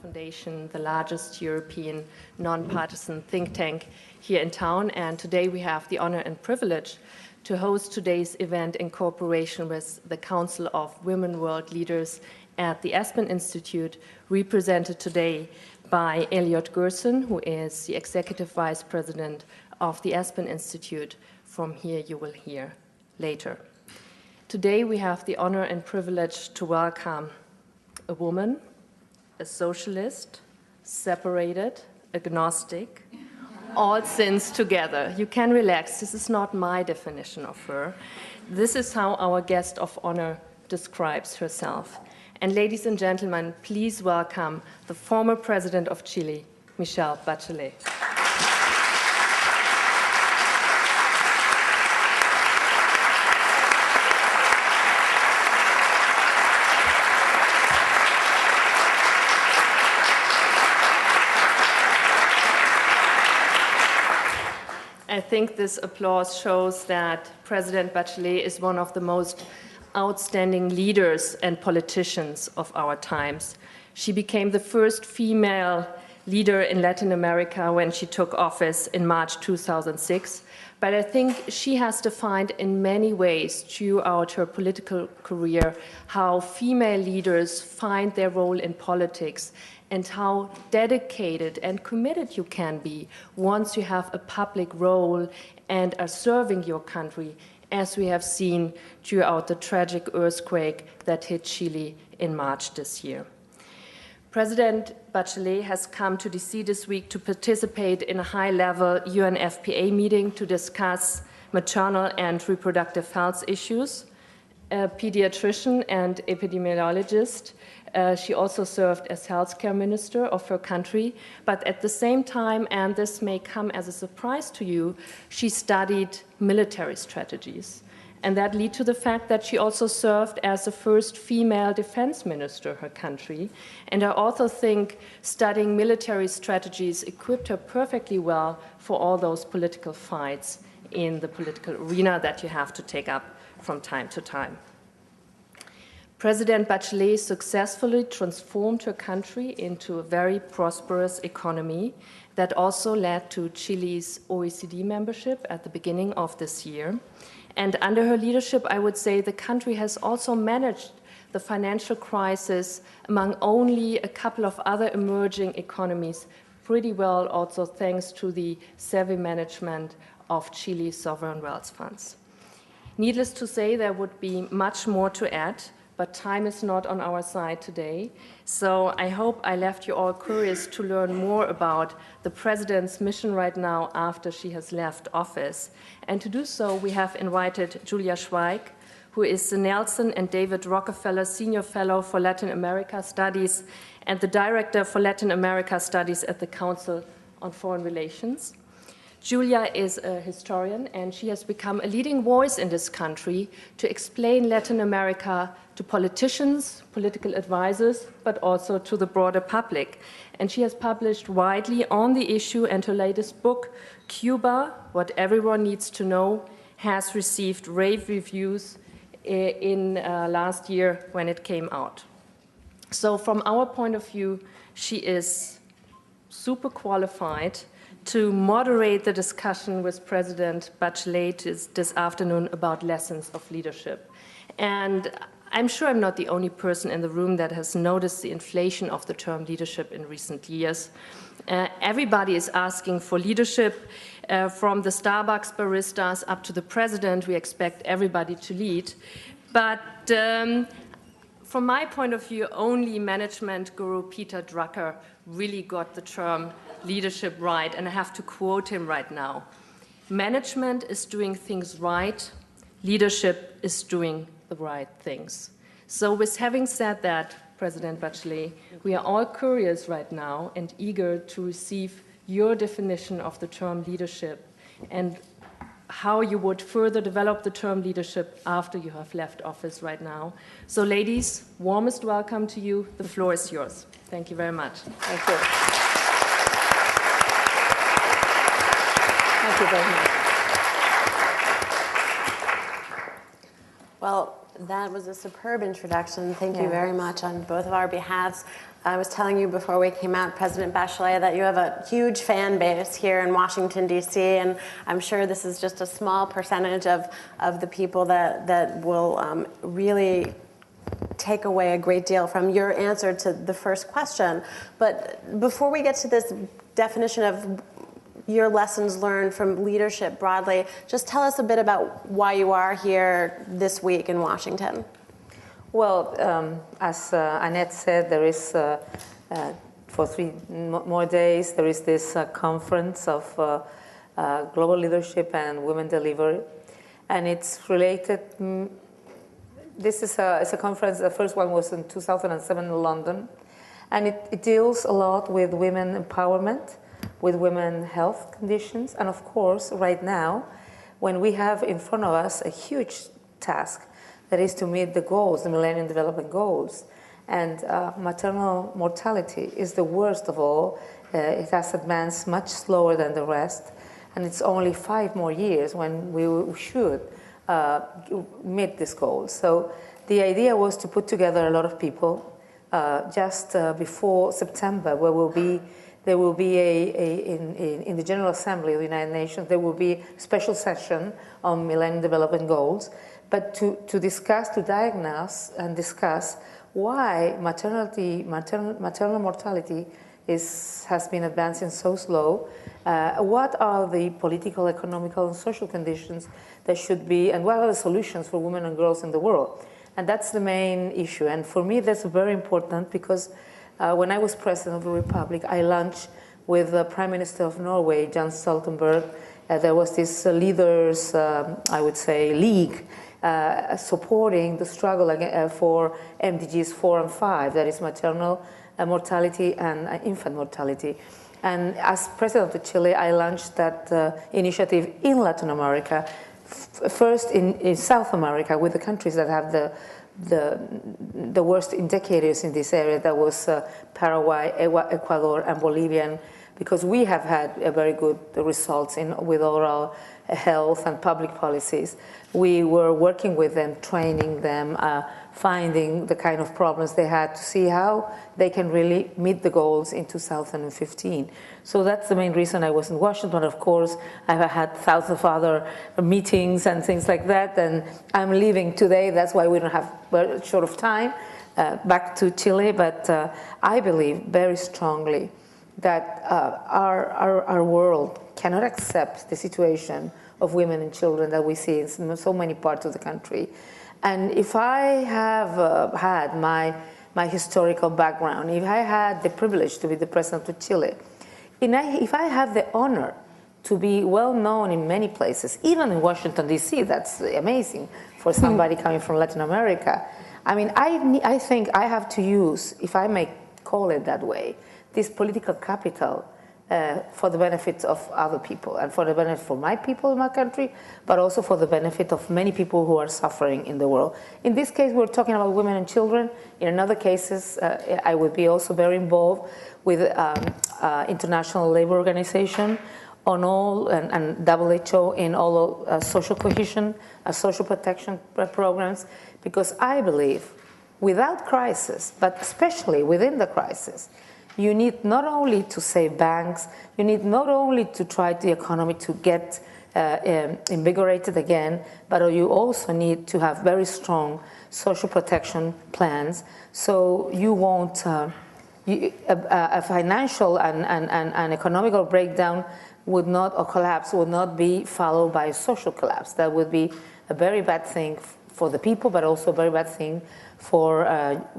Foundation, the largest European nonpartisan think tank here in town. And today we have the honor and privilege to host today's event in cooperation with the Council of Women World Leaders at the Aspen Institute, represented today by Elliot Gerson, who is the Executive Vice President of the Aspen Institute. From here you will hear later. Today we have the honor and privilege to welcome a woman, a socialist, separated, agnostic, all sins together. You can relax. This is not my definition of her. This is how our guest of honor describes herself. And ladies and gentlemen, please welcome the former president of Chile, Michelle Bachelet. I think this applause shows that President Bachelet is one of the most outstanding leaders and politicians of our times. She became the first female leader in Latin America when she took office in March 2006. But I think she has defined in many ways throughout her political career how female leaders find their role in politics and how dedicated and committed you can be once you have a public role and are serving your country, as we have seen throughout the tragic earthquake that hit Chile in March this year. President Bachelet has come to DC this week to participate in a high-level UNFPA meeting to discuss maternal and reproductive health issues. A pediatrician and epidemiologist, she also served as healthcare minister of her country, but at the same time, and this may come as a surprise to you, she studied military strategies. And that led to the fact that she also served as the first female defense minister of her country. And I also think studying military strategies equipped her perfectly well for all those political fights in the political arena that you have to take up from time to time. President Bachelet successfully transformed her country into a very prosperous economy that also led to Chile's OECD membership at the beginning of this year. And under her leadership, I would say the country has also managed the financial crisis among only a couple of other emerging economies pretty well, also thanks to the savvy management of Chile's sovereign wealth funds. Needless to say, there would be much more to add, but time is not on our side today. So I hope I left you all curious to learn more about the president's mission right now after she has left office. And to do so, we have invited Julia Sweig, who is the Nelson and David Rockefeller Senior Fellow for Latin America Studies and the Director for Latin America Studies at the Council on Foreign Relations. Julia is a historian, and she has become a leading voice in this country to explain Latin America to politicians, political advisors, but also to the broader public. And she has published widely on the issue, and her latest book, Cuba, What Everyone Needs to Know, has received rave reviews in last year when it came out. So from our point of view, she is super qualified to moderate the discussion with President Bachelet this afternoon about lessons of leadership. And I'm sure I'm not the only person in the room that has noticed the inflation of the term leadership in recent years. Everybody is asking for leadership, from the Starbucks baristas up to the president. We expect everybody to lead. But from my point of view, only management guru Peter Drucker really got the term leadership right, and I have to quote him right now. Management is doing things right, leadership is doing the right things. So with having said that, President Bachelet, we are all curious right now and eager to receive your definition of the term leadership and how you would further develop the term leadership after you have left office right now. So ladies, warmest welcome to you. The floor is yours. Thank you very much. Thank you. Thank you very much. Well, That was a superb introduction. Thank you very much on both of our behalves. I was telling you before we came out, President Bachelet, that you have a huge fan base here in Washington, D.C., and I'm sure this is just a small percentage of the people that will really take away a great deal from your answer to the first question. But before we get to this definition of your lessons learned from leadership broadly, just tell us a bit about why you are here this week in Washington. Well, as Annette said, there is, for 3 more days, there is this conference of global leadership and women delivery. And it's related, it's a conference, the first one was in 2007 in London. And it deals a lot with women empowerment, with women health conditions. And of course, right now, when we have in front of us a huge task, that is to meet the goals, the Millennium Development Goals. And maternal mortality is the worst of all. It has advanced much slower than the rest. And it's only 5 more years when we should meet this goal. So the idea was to put together a lot of people just before September, where there will be in the General Assembly of the United Nations, there will be a special session on Millennium Development Goals, but to discuss, to diagnose and discuss why maternal mortality has been advancing so slow, what are the political, economical, and social conditions that should be, and what are the solutions for women and girls in the world. And that's the main issue. And for me, that's very important because when I was president of the Republic, I lunched with the Prime Minister of Norway, Jens Stoltenberg. There was this leaders, I would say, league supporting the struggle for MDGs 4 and 5, that is maternal mortality and infant mortality. And as president of Chile, I launched that initiative in Latin America, first in South America with the countries that have the worst indicators in this area. That was Paraguay, Ecuador, and Bolivia, because we have had a very good results with oral health and public policies. We were working with them, training them, finding the kind of problems they had to see how they can really meet the goals in 2015. So that's the main reason I was in Washington. Of course, I've had thousands of other meetings and things like that, and I'm leaving today. That's why we don't have short of time back to Chile. But I believe very strongly that our world cannot accept the situation of women and children that we see in so many parts of the country. And if I have had my historical background, if I had the privilege to be the president of Chile, if I have the honor to be well known in many places, even in Washington, D.C., that's amazing for somebody coming from Latin America. I mean, I think I have to use, if I may call it that way, this political capital for the benefit of other people and for the benefit for my people in my country, but also for the benefit of many people who are suffering in the world. In this case, we're talking about women and children. In other cases, I would be also very involved with International Labour Organization on all, and WHO in all social cohesion, social protection programs, because I believe without crisis, but especially within the crisis, you need not only to save banks, you need not only to try the economy to get invigorated again, but you also need to have very strong social protection plans, so you won't, a financial and economical breakdown would not, or collapse, would not be followed by a social collapse. That would be a very bad thing for the people, but also a very bad thing for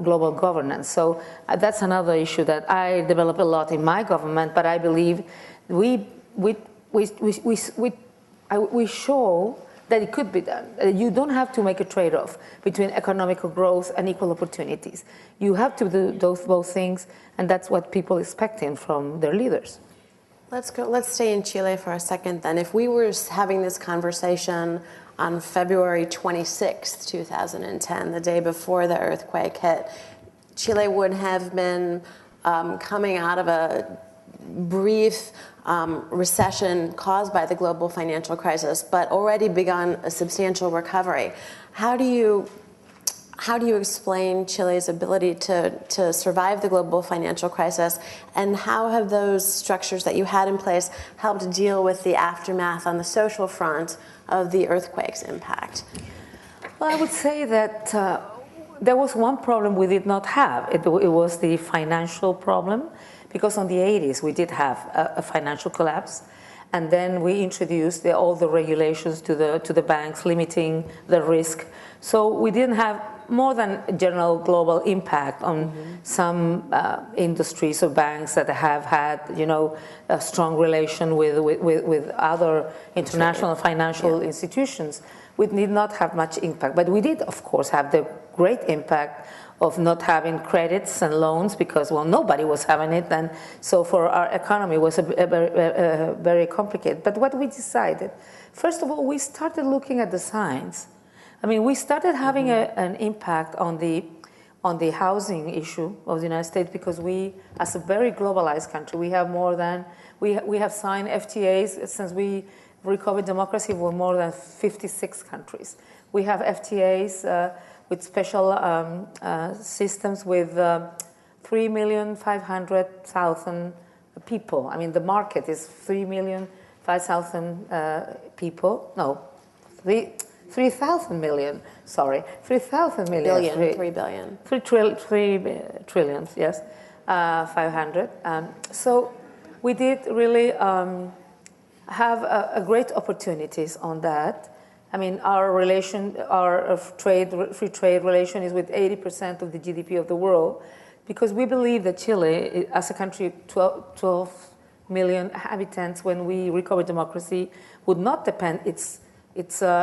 global governance. So that's another issue that I develop a lot in my government, but I believe we show that it could be done. You don't have to make a trade-off between economical growth and equal opportunities. You have to do both things, and that's what people expecting from their leaders. Let's stay in Chile for a second then. If we were having this conversation on February 26th, 2010, the day before the earthquake hit, Chile would have been coming out of a brief recession caused by the global financial crisis, but already begun a substantial recovery. How do you how do you explain Chile's ability to survive the global financial crisis, and how have those structures that you had in place helped deal with the aftermath on the social front of the earthquake's impact? Well, I would say that there was one problem we did not have. It was the financial problem, because on the 80s we did have a financial collapse, and then we introduced all the regulations to the banks, limiting the risk. So we didn't have more than a general global impact on some industries or banks that have had, a strong relation with other international financial institutions. We did not have much impact, but we did, of course, have the great impact of not having credits and loans, because, well, nobody was having it, and so for our economy it was very complicated. But what we decided, first of all, we started looking at the signs. I mean, we started having an impact on the housing issue of the United States, because we, as a very globalized country, we have signed FTAs since we recovered democracy with more than 56 countries. We have FTAs with special systems with 3,500,000 people. I mean, the market is 3,500,000 people. No, 3,000 million. Sorry, 3,000 million. Billion, 3 billion. 3 trillion, yes, 500. So we did really have a great opportunities on that. I mean, our free trade relation is with 80% of the GDP of the world, because we believe that Chile, as a country, 12 million inhabitants, when we recover democracy, would not depend its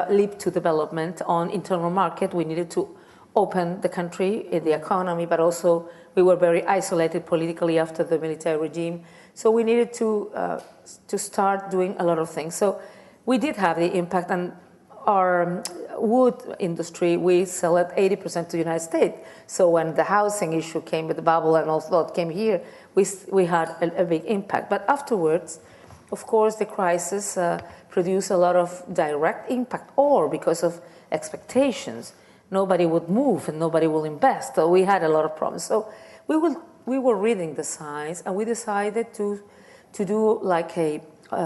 leap to development on internal market. We needed to open the country, the economy, but also we were very isolated politically after the military regime. So we needed to start doing a lot of things. So we did have the impact, and our wood industry, we sell at 80% to the United States. So when the housing issue came with the bubble and also it came here, we had a big impact. But afterwards, of course, the crisis produced a lot of direct impact, or because of expectations, nobody would move and nobody will invest. So we had a lot of problems. So we were reading the signs, and we decided to do like a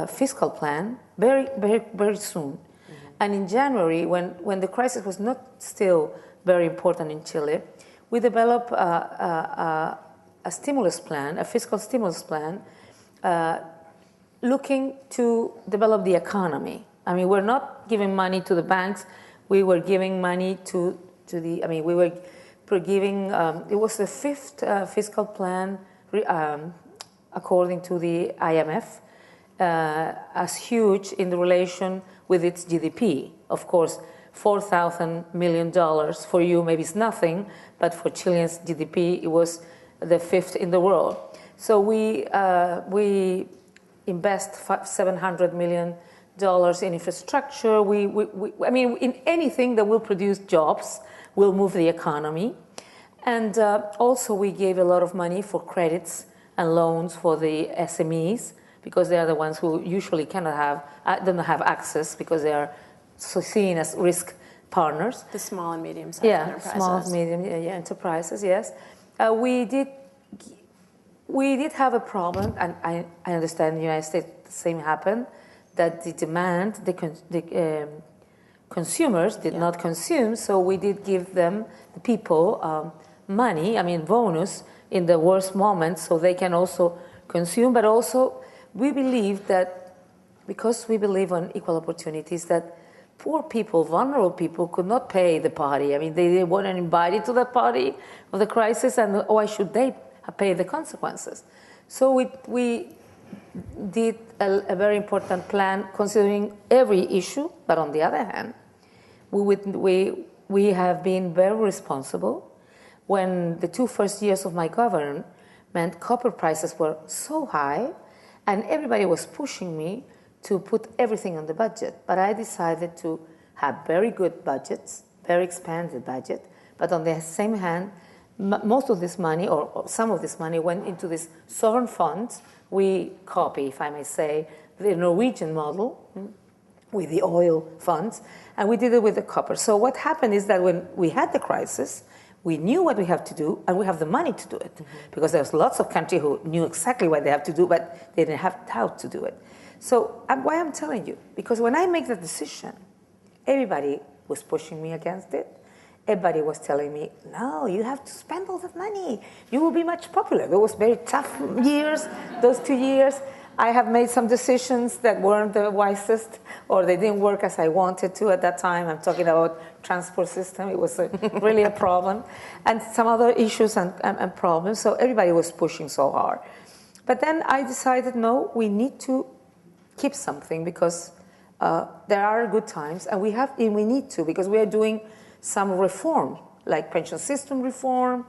fiscal plan very, very, very soon. And in January, when the crisis was not still very important in Chile, we developed a stimulus plan, a fiscal stimulus plan, looking to develop the economy. I mean, we're not giving money to the banks. We were giving money to the, I mean, we were giving, it was the fifth fiscal plan, according to the IMF, as huge in the relation with its GDP. Of course, $4,000 million for you maybe it's nothing, but for Chileans GDP, it was the fifth in the world. So we invest $700 million in infrastructure. I mean, in anything that will produce jobs, will move the economy. And also we gave a lot of money for credits and loans for the SMEs, because they are the ones who usually don't have access, because they are so seen as risk partners. The small and medium-sized enterprises. Small and medium enterprises, yes. We did have a problem, and I understand in the United States the same happened, that the demand, the consumers did not consume, so we did give them, the people, money, I mean bonus, in the worst moments, so they can also consume, but also we believe that, because we believe on equal opportunities, that poor people, vulnerable people could not pay the party. I mean, they weren't invited to the party of the crisis, and why should they pay the consequences? So we did a very important plan considering every issue, but on the other hand, we have been very responsible. When the 2 first years of my government, copper prices were so high, and everybody was pushing me to put everything on the budget. But I decided to have very good budgets, very expanded budget. But on the same hand, most of this money, or some of this money, went into this sovereign funds. We copy, if I may say, the Norwegian model, with the oil funds, and we did it with the copper. So what happened is that when we had the crisis, we knew what we have to do, and we have the money to do it. Because there's lots of countries who knew exactly what they have to do, but they didn't have how to do it. So why I'm telling you, because when I make the decision, everybody was pushing me against it. Everybody was telling me, no, you have to spend all that money. You will be much popular. It was very tough years, those 2 years. I have made some decisions that weren't the wisest, or they didn't work as I wanted to at that time. I'm talking about transport system. It was really a problem. And some other issues and problems. So everybody was pushing so hard. But then I decided, no, we need to keep something, because there are good times, and we need to, because we are doing some reform, like pension system reform,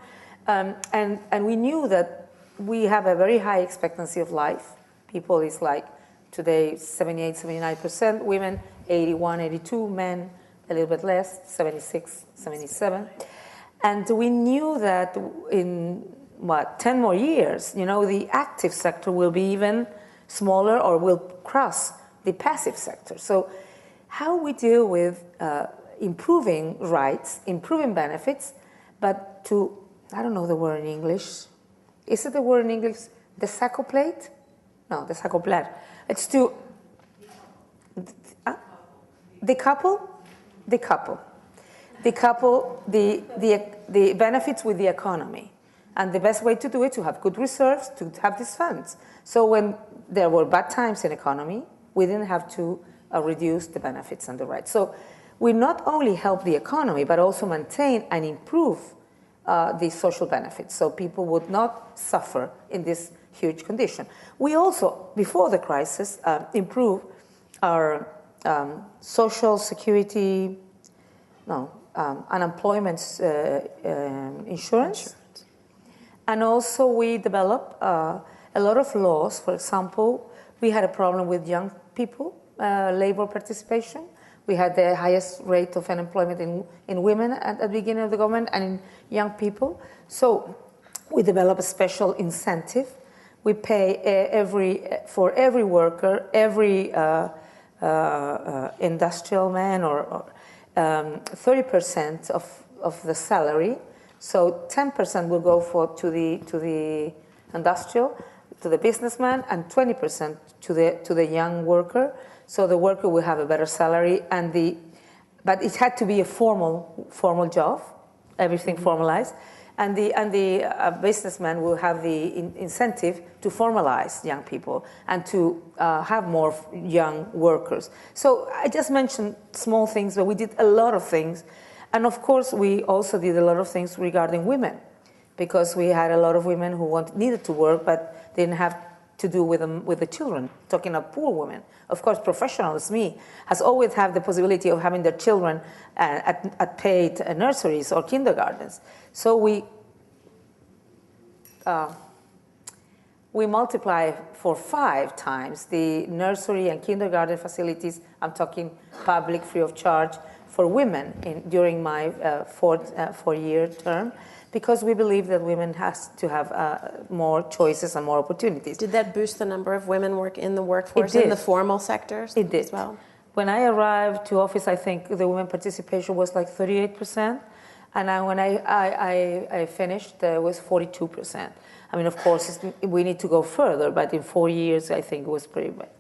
and we knew that we have a very high expectancy of life. People is like today 78, 79%, women 81, 82, men a little bit less, 76, 77. And we knew that in 10 more years, the active sector will be even smaller or will cross the passive sector. So how we deal with improving rights, improving benefits, but to, I don't know the word in English. Is it the word in English, desacoplate? No, desacoplar. It's to decouple the benefits with the economy. And the best way to do it, to have good reserves, to have these funds. So when there were bad times in economy, we didn't have to reduce the benefits and the rights. So we not only help the economy, but also maintain and improve the social benefits, so people would not suffer in this huge condition. We also, before the crisis, improved our social security, unemployment insurance. And also we developed a lot of laws. For example, we had a problem with young people, labor participation. We had the highest rate of unemployment in women at the beginning of the government and in young people. So we developed a special incentive. We pay for every worker, every industrial man, or 30% of the salary. So 10% will go to the industrial, to the businessman, and 20% to the young worker. So the worker will have a better salary, but it had to be a formal job, everything formalized, and the businessman will have the incentive to formalize young people and to have more young workers. So I just mentioned small things, but we did a lot of things, and of course we also did a lot of things regarding women, because we had a lot of women who needed to work but didn't have to do with the children, talking of poor women. Of course, professionals, me, has always had the possibility of having their children at paid nurseries or kindergartens. So we multiply for 5 times the nursery and kindergarten facilities. I'm talking public, free of charge, for women during my 4-year term, because we believe that women has to have more choices and more opportunities. Did that boost the number of women in the workforce in the formal sectors? It did. As well? When I arrived to office, I think the women participation was like 38%, and when I finished, it was 42%. I mean, of course, we need to go further, but in 4 years, I think it was pretty much.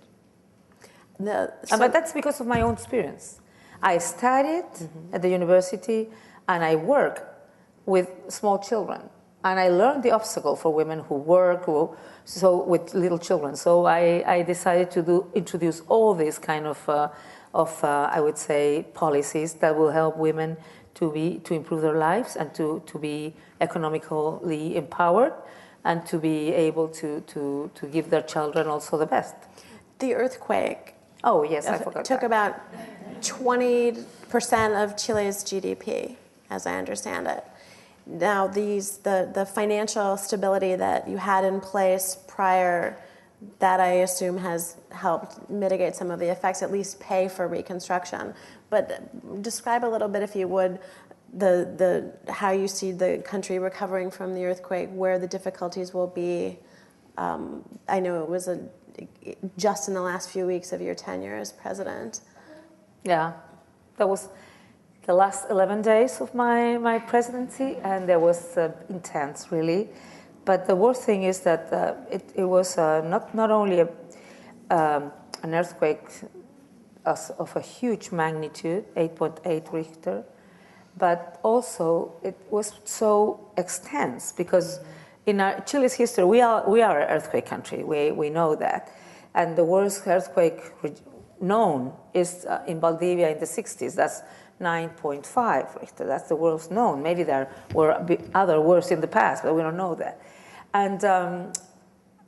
But that's because of my own experience. I studied at the university, and I work with small children, and I learned the obstacle for women who work with little children. So I decided to introduce all these kind of I would say policies that will help women to improve their lives and to be economically empowered and to be able to give their children also the best. The earthquake. Oh yes, I forgot. Took about 20% of Chile's GDP, as I understand it. Now, the financial stability that you had in place prior, that I assume has helped mitigate some of the effects, at least pay for reconstruction. But describe a little bit, if you would, how you see the country recovering from the earthquake, where the difficulties will be. I know it was just in the last few weeks of your tenure as president. Yeah, that was the last 11 days of my presidency, and that was intense, really. But the worst thing is that it was not only an earthquake of a huge magnitude, 8.8 Richter, but also it was so extensive because in Chile's history, we are an earthquake country. We know that, and the worst earthquake known is in Valdivia in the 60s. That's 9.5 Richter. That's the worst known. Maybe there were other worse in the past, but we don't know that. And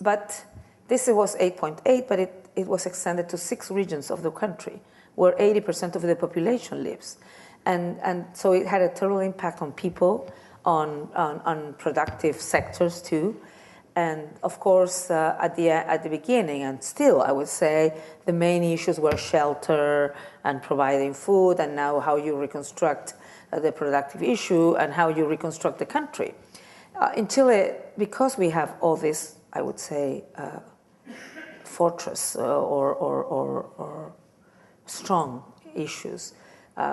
but this was 8.8, but it was extended to 6 regions of the country, where 80% of the population lives, and so it had a terrible impact on people, on productive sectors too. And of course, at the beginning, and still, I would say, the main issues were shelter and providing food, and now how you reconstruct the productive issue and how you reconstruct the country. In Chile, because we have all this, I would say, fortress or strong issues,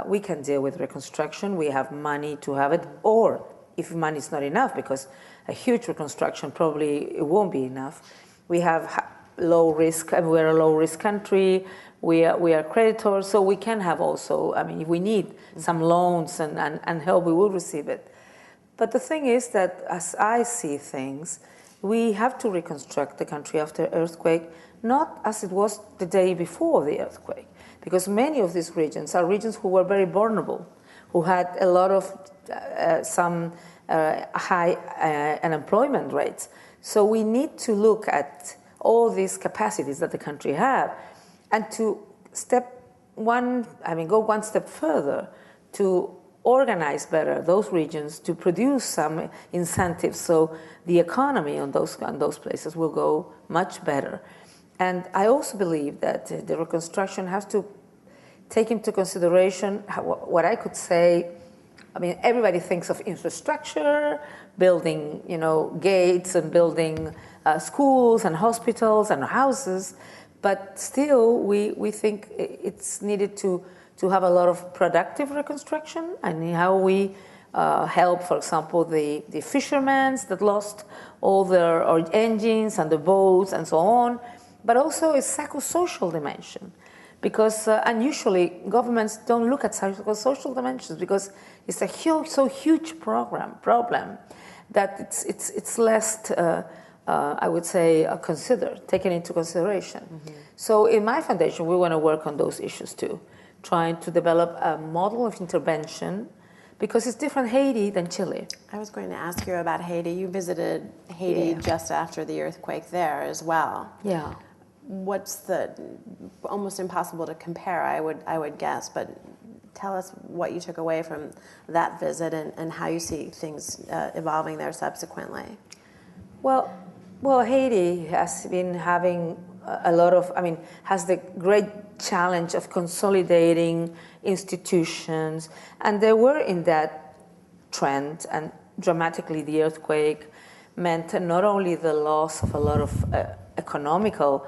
we can deal with reconstruction. We have money to have it, or if money is not enough, because a huge reconstruction probably it won't be enough. We have low risk, and we're a low risk country. We are creditors, so we can have also. I mean, if we need some loans and help, we will receive it. But the thing is that, as I see things, we have to reconstruct the country after earthquake, not as it was the day before the earthquake, because many of these regions are regions who were very vulnerable, who had a lot of some high unemployment rates. So we need to look at all these capacities that the country have, and to go one step further to organize better those regions, to produce some incentives so the economy on those places will go much better. And I also believe that the reconstruction has to take into consideration what I could say. I mean, everybody thinks of infrastructure, building, gates and building schools and hospitals and houses, but still we think it's needed to have a lot of productive reconstruction, and how we help, for example, the fishermen that lost all their engines and the boats and so on, but also a psychosocial dimension. Because unusually governments don't look at psychosocial dimensions because it's a huge problem that it's less, I would say, taken into consideration. Mm-hmm. So in my foundation, we want to work on those issues too, trying to develop a model of intervention, because it's different Haiti than Chile. I was going to ask you about Haiti. You visited Haiti just after the earthquake there as well. Yeah. What's almost impossible to compare, I would guess, but tell us what you took away from that visit and how you see things evolving there subsequently. Well, Haiti has been having has the great challenge of consolidating institutions, and they were in that trend, and dramatically the earthquake meant not only the loss of a lot of economical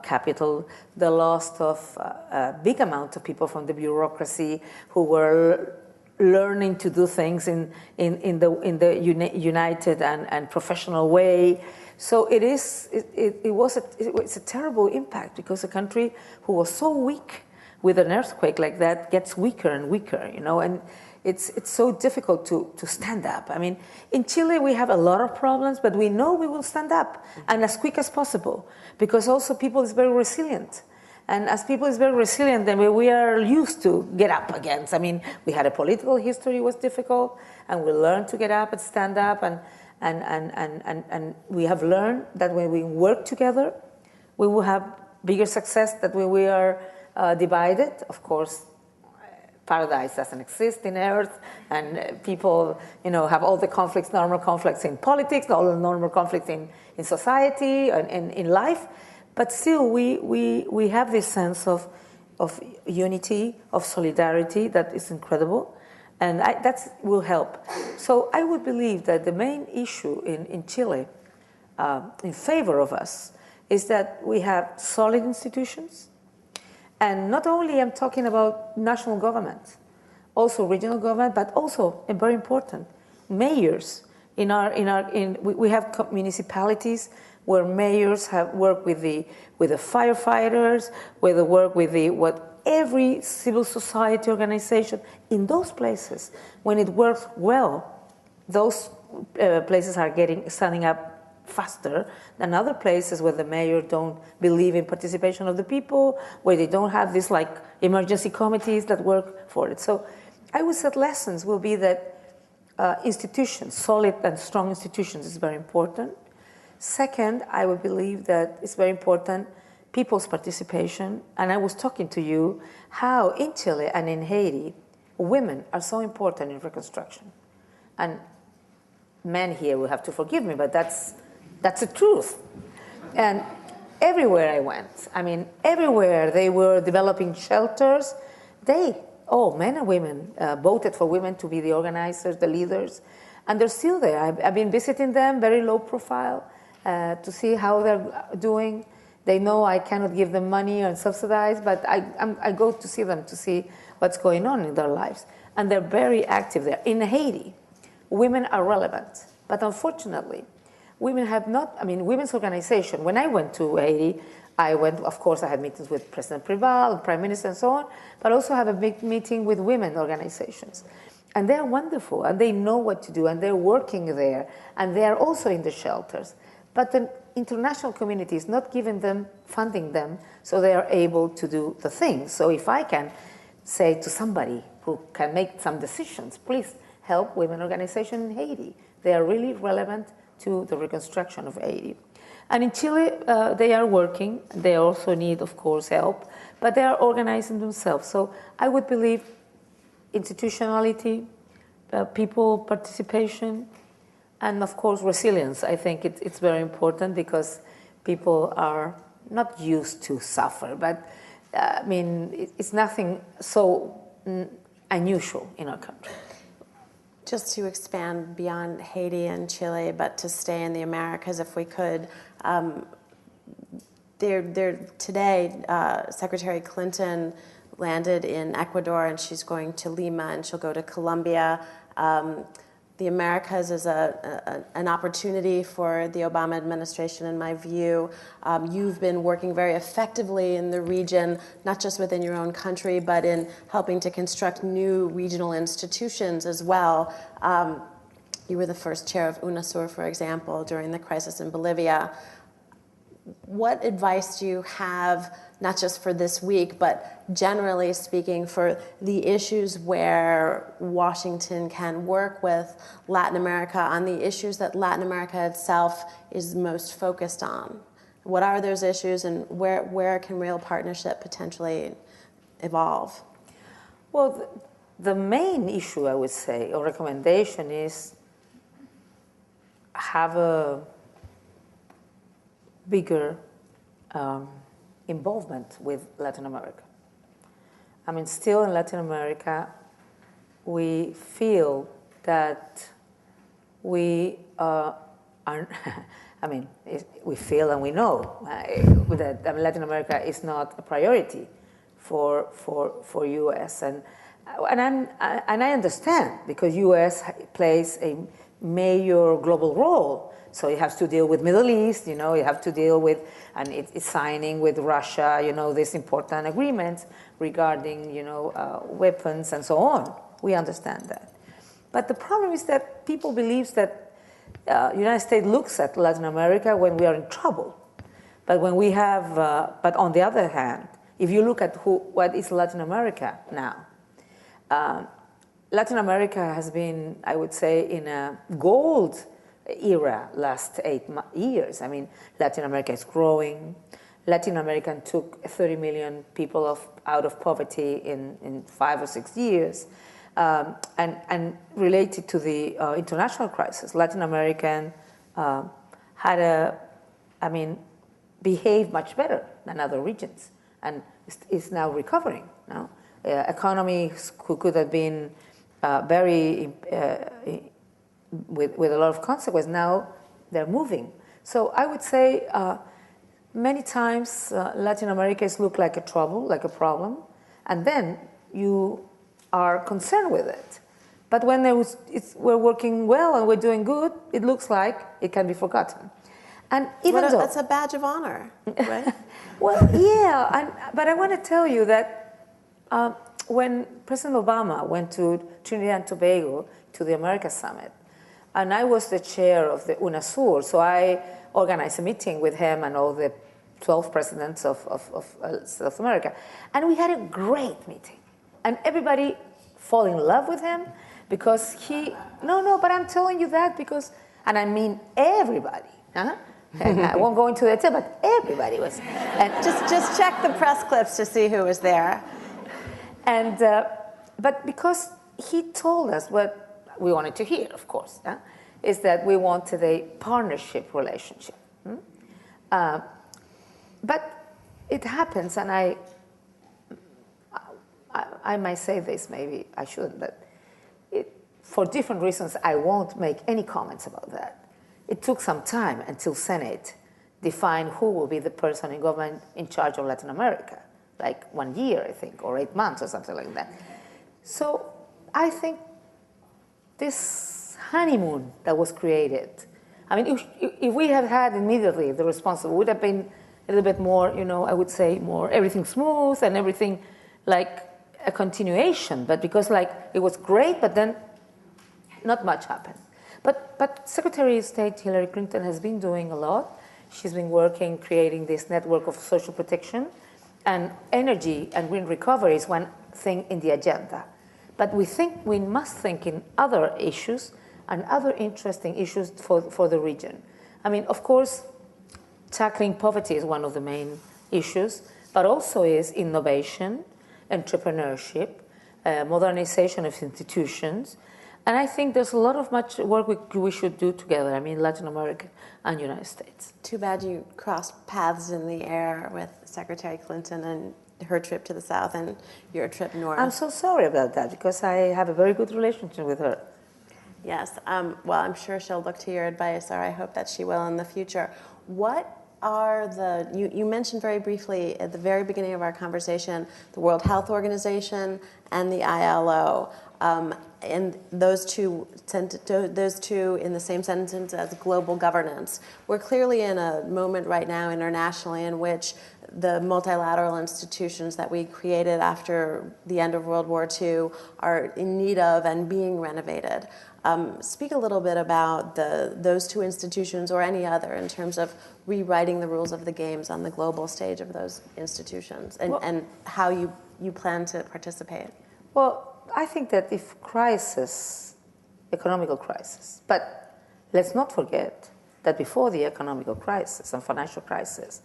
capital, the loss of a big amount of people from the bureaucracy who were learning to do things in the united and professional way. So it's a terrible impact, because a country who was so weak with an earthquake like that gets weaker and weaker, and it's so difficult to stand up. I mean, in Chile we have a lot of problems, but we know we will stand up, and as quick as possible, because also people is very resilient. And as people is very resilient, then we are used to get up against. I mean, we had a political history, it was difficult, and we learned to get up and stand up, and we have learned that when we work together, we will have bigger success than when we are divided. Of course, paradise doesn't exist in Earth, and people, have all the conflicts, normal conflicts in politics, all the normal conflicts in society and in life. But still, we have this sense of unity, of solidarity that is incredible, and that will help. So I would believe that the main issue in Chile, in favor of us, is that we have solid institutions, And not only I'm talking about national government, also regional government, but also, and very important, mayors. We have municipalities where mayors have worked with the firefighters, where they work with every civil society organization. In those places, when it works well, those places are standing up faster than other places where the mayor don't believe in participation of the people, where they don't have these like emergency committees that work for it. So I would say lessons will be that institutions, solid and strong institutions, is very important. Second, I would believe that it's very important people's participation. And I was talking to you how in Chile and in Haiti, women are so important in reconstruction. And men here will have to forgive me, but that's the truth. And everywhere I went, I mean, everywhere they were developing shelters, men and women voted for women to be the organizers, the leaders, and they're still there. I've been visiting them, very low profile, to see how they're doing. They know I cannot give them money and subsidize, but I go to see them to see what's going on in their lives. And they're very active there. In Haiti, women are relevant, but unfortunately, women have not, women's organization. When I went to Haiti, of course, I had meetings with President Prival, Prime Minister, and so on, but also have a big meeting with women organizations. And they're wonderful, and they know what to do, and they're working there, and they are also in the shelters. But the international community is not giving them, funding them, so they are able to do the things. So if I can say to somebody who can make some decisions, please help women organizations in Haiti. They are really relevant to the reconstruction of Haiti. And in Chile, they are working. They also need, of course, help, but they are organizing themselves. So I would believe institutionality, people participation, and of course resilience. I think it's very important because people are not used to suffer, but it's nothing so unusual in our country. Just to expand beyond Haiti and Chile, but to stay in the Americas if we could, today, Secretary Clinton landed in Ecuador and she's going to Lima and she'll go to Colombia. The Americas is an opportunity for the Obama administration, in my view. You've been working very effectively in the region, not just within your own country, but in helping to construct new regional institutions as well. You were the first chair of UNASUR, for example, during the crisis in Bolivia. What advice do you have, not just for this week, but generally speaking, for the issues where Washington can work with Latin America on the issues that Latin America itself is most focused on? What are those issues, and where can real partnership potentially evolve? Well, the main issue, I would say, or recommendation is have a bigger involvement with Latin America. Still in Latin America, we feel that we are, we feel and we know that Latin America is not a priority for U.S. And I understand, because U.S. plays a major global role. So you have to deal with Middle East, you have to deal with, and it's signing with Russia, these important agreements regarding, weapons and so on. We understand that. But the problem is that people believe that the United States looks at Latin America when we are in trouble. But when we have, but on the other hand, if you look at what is Latin America now, Latin America has been, I would say, in a gold era last 8 years. Latin America is growing. Latin America took 30 million people out of poverty in 5 or 6 years. And related to the international crisis, Latin American behaved much better than other regions, and is now recovering. Now, economies could have been very with a lot of consequence. Now they're moving. So I would say many times Latin America is looked like a trouble, like a problem, and then you are concerned with it. But when we're working well and we're doing good, it looks like it can be forgotten. And even though that's a badge of honor, right? Well, yeah, but I want to tell you that when President Obama went to Trinidad and Tobago to the America Summit, and I was the chair of the UNASUR, so I organized a meeting with him and all the 12 presidents of South America, and we had a great meeting, and everybody fell in love with him because but I'm telling you that because, and I mean everybody, huh? And I won't go into detail, but everybody was. And just check the press clips to see who was there. And but because he told us what we wanted to hear, of course, is that we wanted a partnership relationship. But it happens, and I might say this, maybe I shouldn't, but for different reasons, I won't make any comments about that. It took some time until Senate defined who will be the person in government in charge of Latin America, like 1 year, I think, or 8 months or something like that. So I think this honeymoon that was created, I mean, if we had had immediately the response, it would have been a little bit more, I would say more everything smooth and everything like a continuation, but because it was great, but then not much happened. But Secretary of State Hillary Clinton has been doing a lot. She's been working, creating this network of social protection, and energy and green recovery is one thing in the agenda. But we must think in other issues and other interesting issues for the region. I mean, of course, tackling poverty is one of the main issues, but also is innovation, entrepreneurship, modernization of institutions. And I think there's a lot of much work we should do together, I mean, Latin America and United States. Too bad you crossed paths in the air with Secretary Clinton and her trip to the South and your trip north. I'm so sorry about that, because I have a very good relationship with her. Yes, well, I'm sure she'll look to your advice, or I hope that she will in the future. What are you mentioned very briefly at the very beginning of our conversation, the World Health Organization and the ILO. And those two in the same sentence as global governance. We're clearly in a moment right now internationally in which the multilateral institutions that we created after the end of World War II are in need of and being renovated. Speak a little bit about those two institutions or any other in terms of rewriting the rules of the games on the global stage of those institutions and how you plan to participate. Well, I think that if economical crisis, but let's not forget that before the economical crisis and financial crisis,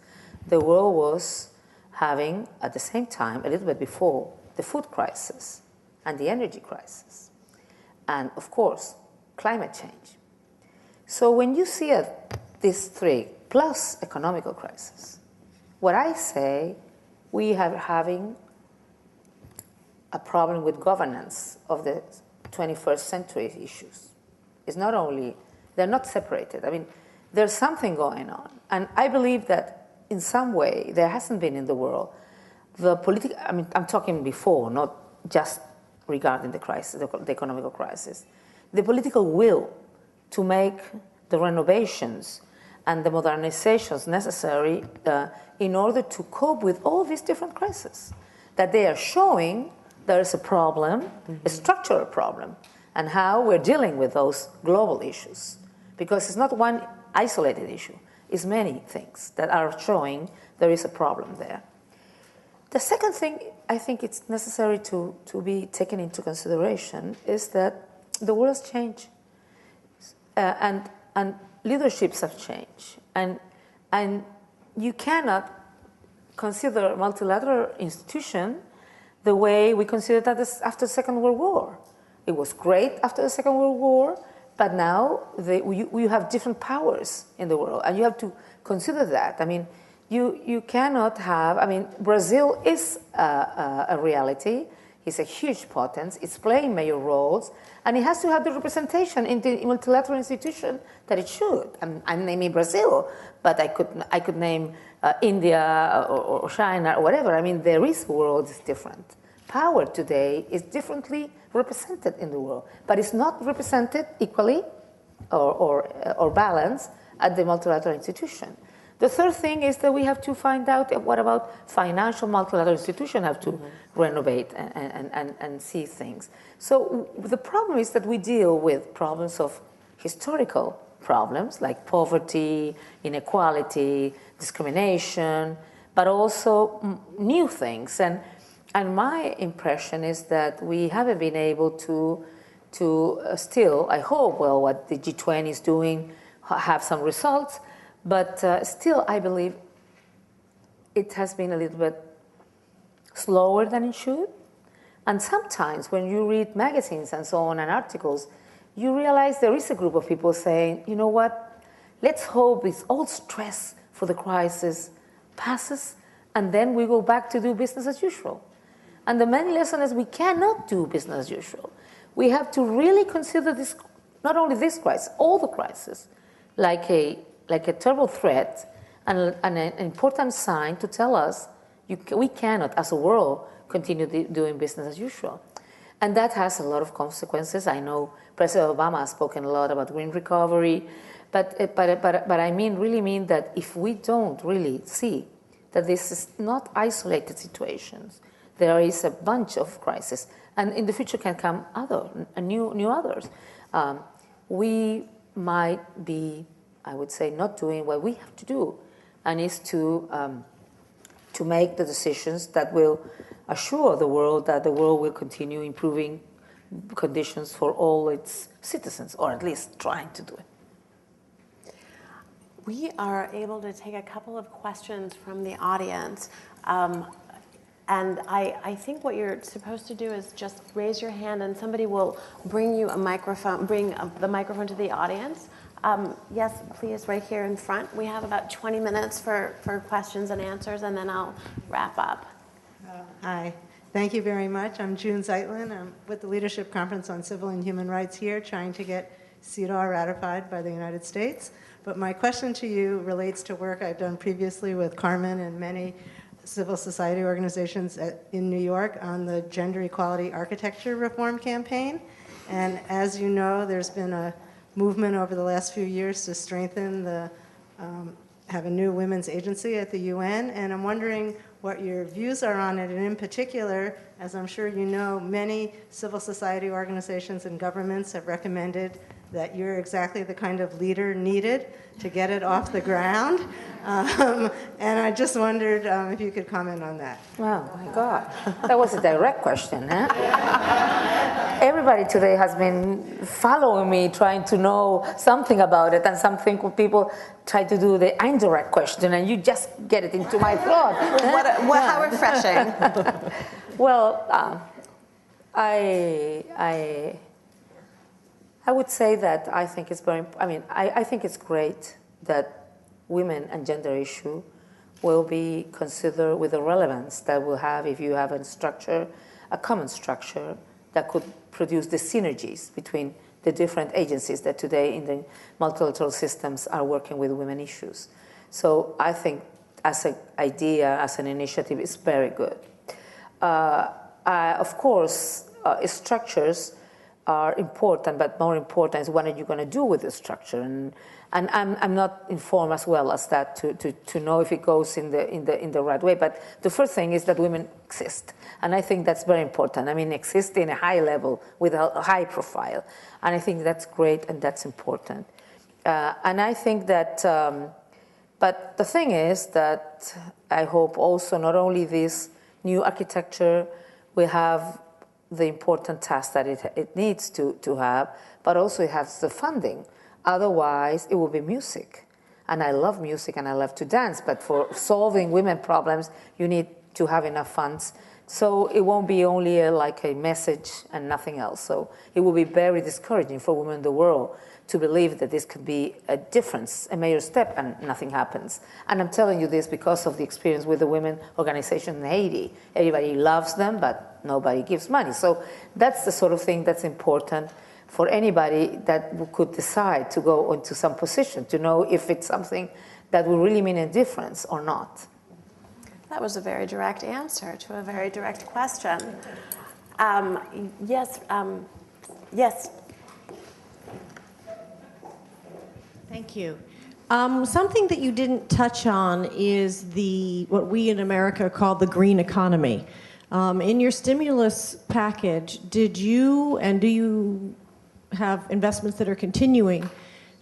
the world was having, at the same time, a little bit before, the food crisis and the energy crisis, and of course, climate change. So when you see these three, plus economical crisis, what I say, we are having a problem with governance of the 21st century issues. It's not only, they're not separated. I mean, there's something going on. And I believe that in some way, there hasn't been in the world, I'm talking before, not just regarding the crisis, the economic crisis, the political will to make the renovations and the modernizations necessary in order to cope with all these different crises that they are showing. There is a problem, a structural problem, and how we're dealing with those global issues. Because it's not one isolated issue, it's many things that are showing there is a problem there. The second thing I think it's necessary to be taken into consideration is that the world has changed, and leaderships have changed. And you cannot consider a multilateral institution the way we considered that after the Second World War. It was great after the Second World War, but now you have different powers in the world, and you have to consider that. I mean, you cannot have, Brazil is a reality. It's a huge potence. It's playing major roles, and it has to have the representation in the multilateral institution that it should. I'm naming Brazil, but I could name India or China or whatever. I mean, there is a world is different. Power today is differently represented in the world, but it's not represented equally or balanced at the multilateral institution. The third thing is that we have to find out what about financial multilateral institutions have to renovate and see things. So the problem is that we deal with problems of historical problems like poverty, inequality, discrimination, but also new things. And my impression is that we haven't been able to still, I hope, well, what the G20 is doing have some results, but still I believe it has been a little bit slower than it should. And sometimes when you read magazines and so on and articles, you realize there is a group of people saying, you know what, let's hope this old stress for the crisis passes and then we go back to do business as usual. And the main lesson is we cannot do business as usual. We have to really consider this, not only this crisis, all the crises, like a terrible threat and an important sign to tell us we cannot, as a world, continue doing business as usual. And that has a lot of consequences. I know President Obama has spoken a lot about green recovery, but I really mean that if we don't really see that this is not isolated situations, there is a bunch of crises, and in the future can come new others. We might be, I would say, not doing what we have to do, and is to make the decisions that will assure the world that the world will continue improving conditions for all its citizens, or at least trying to do it. We are able to take a couple of questions from the audience. And I think what you're supposed to do is just raise your hand and somebody will bring you a microphone, bring the microphone to the audience. Yes, please, right here in front. We have about 20 minutes for questions and answers, and then I'll wrap up. Hi, thank you very much. I'm June Zeitlin. I'm with the Leadership Conference on Civil and Human Rights here, trying to get CEDAW ratified by the United States. But my question to you relates to work I've done previously with Carmen and many civil society organizations in New York on the Gender Equality Architecture Reform Campaign. And as you know, there's been a movement over the last few years to strengthen have a new women's agency at the UN. And I'm wondering what your views are on it, and in particular, as I'm sure you know, many civil society organizations and governments have recommended that you're exactly the kind of leader needed to get it off the ground. And I just wondered if you could comment on that. Oh my God, that was a direct question, huh? Everybody today has been following me, trying to know something about it, and something people try to do the indirect question, and you just get it into my throat. How refreshing. Well, I would say that I think it's I think it's great that women and gender issue will be considered with the relevance that we'll have if you have a common structure that could produce the synergies between the different agencies that today in the multilateral systems are working with women issues. So I think as an idea, as an initiative, it's very good. Of course, structures are important, but more important is what are you going to do with the structure, and I'm not informed as well as that to know if it goes in the right way. But the first thing is that women exist, and I think that's very important. I mean, exist in a high level with a high profile, and I think that's great and that's important. And I think that, but the thing is that I hope also not only this new architecture will have the important task that it needs to have, but also it has the funding. Otherwise, it will be music. And I love music and I love to dance, but for solving women problems, you need to have enough funds. So it won't be only like a message and nothing else. So it will be very discouraging for women in the world to believe that this could be a difference, a major step, and nothing happens. And I'm telling you this because of the experience with the women organization in Haiti. Everybody loves them, but nobody gives money. So that's the sort of thing that's important for anybody that could decide to go into some position, to know if it's something that will really mean a difference or not? That was a very direct answer to a very direct question. Yes. Yes. Thank you. Something that you didn't touch on is what we in America call the green economy. In your stimulus package, do you have investments that are continuing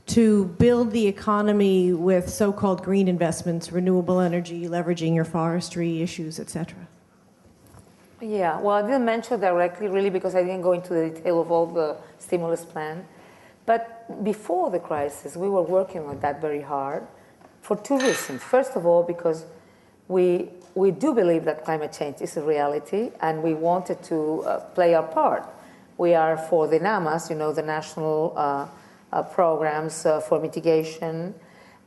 to build the economy with so-called green investments, renewable energy, leveraging your forestry issues, et cetera? Yeah, well, I didn't mention directly, really, because I didn't go into the detail of all the stimulus plan. But before the crisis, we were working on that very hard for two reasons. First of all, because we do believe that climate change is a reality, and we wanted to play our part. We are for the NAMAs, the national programs for mitigation.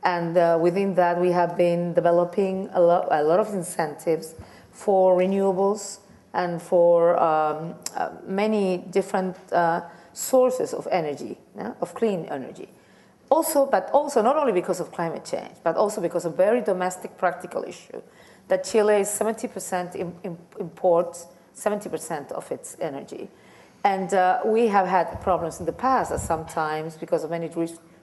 And within that, we have been developing a lot of incentives for renewables and for many different sources of energy, of clean energy. But also not only because of climate change, but also because of a very domestic practical issue, that Chile is 70% imports 70% of its energy. And we have had problems in the past that sometimes, because of many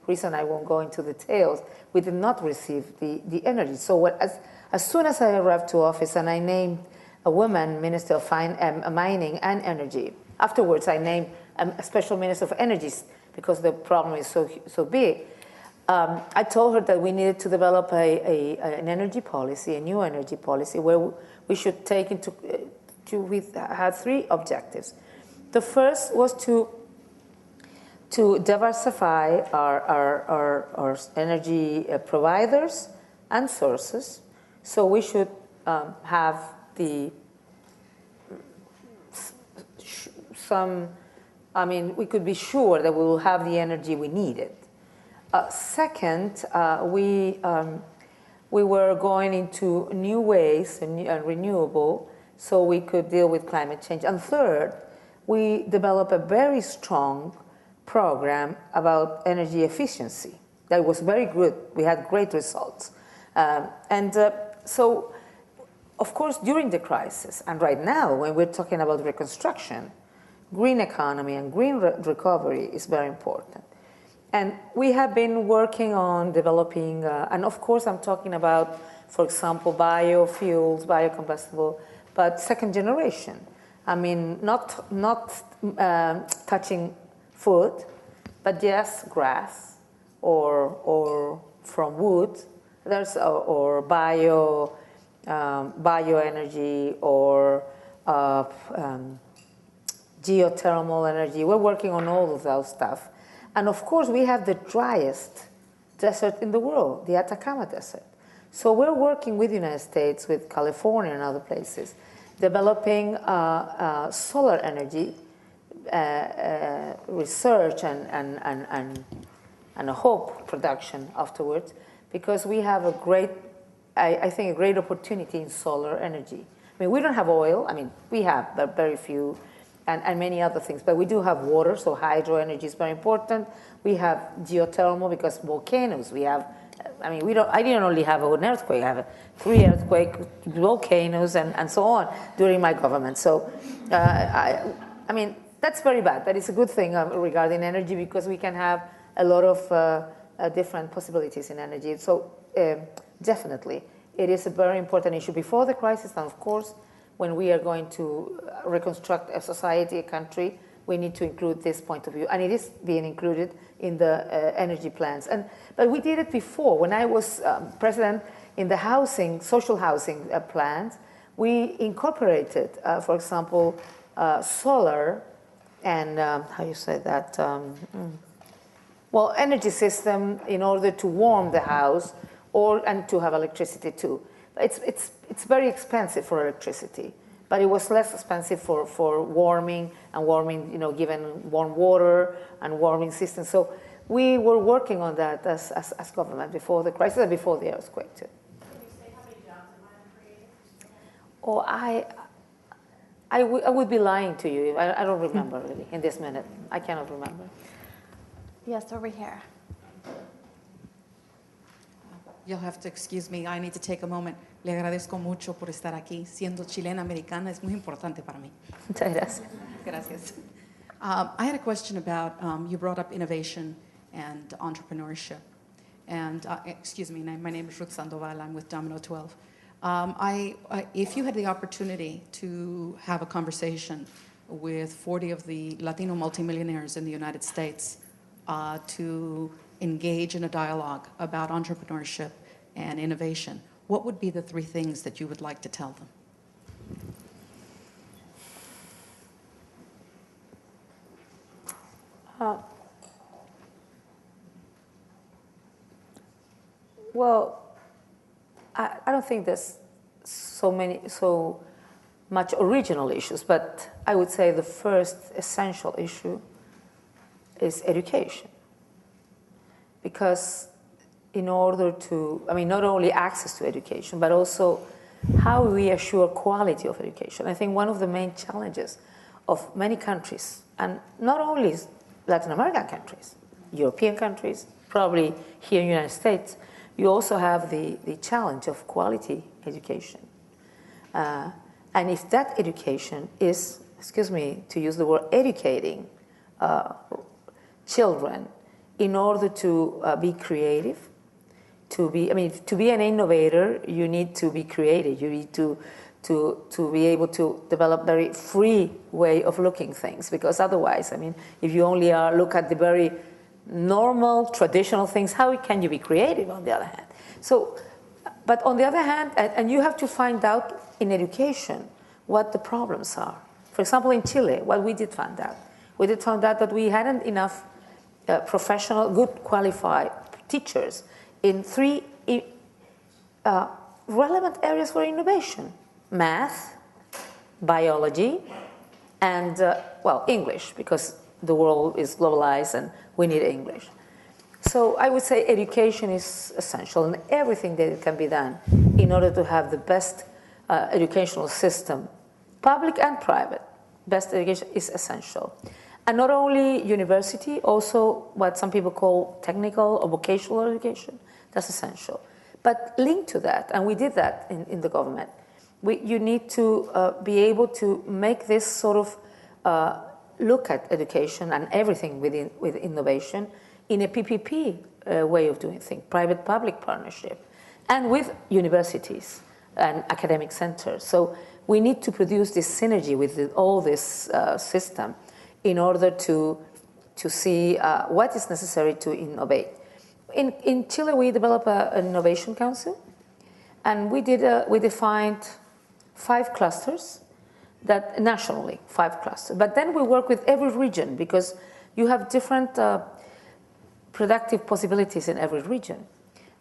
reasons I won't go into details, we did not receive the energy. So as soon as I arrived to office and I named a woman Minister of Mining and Energy, afterwards I named a special Minister of Energy because the problem is so big. I told her that we needed to develop an energy policy, a new energy policy, where we should take we had three objectives. The first was to diversify our energy providers and sources. So we should have we could be sure that we will have the energy we needed. Second, we were going into new ways and renewable, so we could deal with climate change. And third, we developed a very strong program about energy efficiency that was very good. We had great results. So, of course, during the crisis, and right now, when we're talking about reconstruction, green economy and green recovery is very important. And we have been working on developing, and of course I'm talking about, for example, biofuels, biocombustible, but second generation. I mean, not touching food, but yes, grass or from wood. There's or bioenergy or geothermal energy. We're working on all of those stuff. And of course, we have the driest desert in the world, the Atacama Desert. So we're working with the United States, with California and other places, developing solar energy research and a hope production afterwards, because we have a great, I think, a great opportunity in solar energy. I mean, we don't have oil. I mean, we have, but very few. And many other things, but we do have water, so hydro energy is very important. We have geothermal because volcanoes. We have, I mean, I didn't only have an earthquake. I have 3 earthquake volcanoes and so on during my government. So, I mean, that's very bad, but it's a good thing regarding energy because we can have a lot of different possibilities in energy. So, definitely, it is a very important issue before the crisis, and of course, when we are going to reconstruct a society, a country, we need to include this point of view. And it is being included in the energy plans. But we did it before. When I was president in the social housing plans, we incorporated, for example, solar and, how you say that? Well, energy system in order to warm the house and to have electricity too. It's very expensive for electricity, but it was less expensive for warming, given warm water and warming systems. So we were working on that as government before the crisis and before the earthquake too. Can you say how many jobs it might have created? Oh, I would be lying to you. I don't remember really in this minute. I cannot remember. Yes, over here. you'll have to excuse me, I need to take a moment. Le agradezco mucho por estar aquí. Siendo chilena americana es muy importante para mí. Muchas gracias. Gracias. I had a question about, you brought up innovation and entrepreneurship. And excuse me, my name is Ruth Sandoval. I'm with Domino 12. If you had the opportunity to have a conversation with 40 of the Latino multimillionaires in the United States to engage in a dialogue about entrepreneurship and innovation, what would be the 3 things that you would like to tell them? Well, I don't think there's so much original issues, but I would say the first essential issue is education. Because in order to, not only access to education, but also how we assure quality of education. I think one of the main challenges of many countries, and not only Latin American countries, European countries, probably here in the United States, you also have the challenge of quality education. And if that education is, excuse me to use the word, educating children in order to be creative, to be an innovator, you need to be creative. You need to be able to develop very free way of looking things, because otherwise, if you only look at the very normal, traditional things, how can you be creative on the other hand? So, but on the other hand, and you have to find out in education what the problems are. For example, in Chile, what we did find out that we hadn't enough professional, good qualified teachers in 3 relevant areas for innovation: math, biology, and, English, because the world is globalized and we need English. So I would say education is essential, and everything that can be done in order to have the best educational system, public and private, best education is essential. And not only university, also what some people call technical or vocational education, that's essential. But linked to that, and we did that in the government, you need to be able to make this sort of look at education and everything with innovation in a PPP way of doing things, private-public partnership, and with universities and academic centers. So we need to produce this synergy with all this system in order to see what is necessary to innovate. In Chile, we developed an innovation council, and we defined 5 clusters, that nationally, 5 clusters. But then we work with every region, because you have different productive possibilities in every region.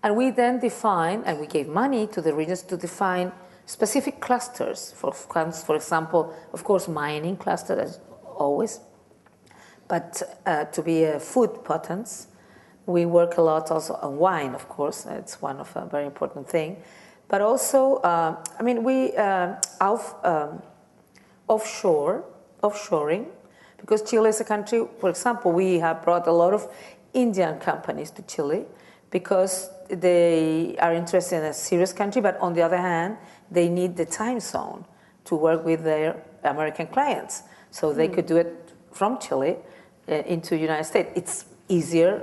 And we then define, and we gave money to the regions to define specific clusters. For example, of course, mining cluster, as always. But to be a food potence, we work a lot also on wine, of course. It's one of a very important thing. But also, offshoring, because Chile is a country, for example, we have brought a lot of Indian companies to Chile because they are interested in a serious country, but on the other hand, they need the time zone to work with their American clients. So they could do it from Chile into the United States. It's easier,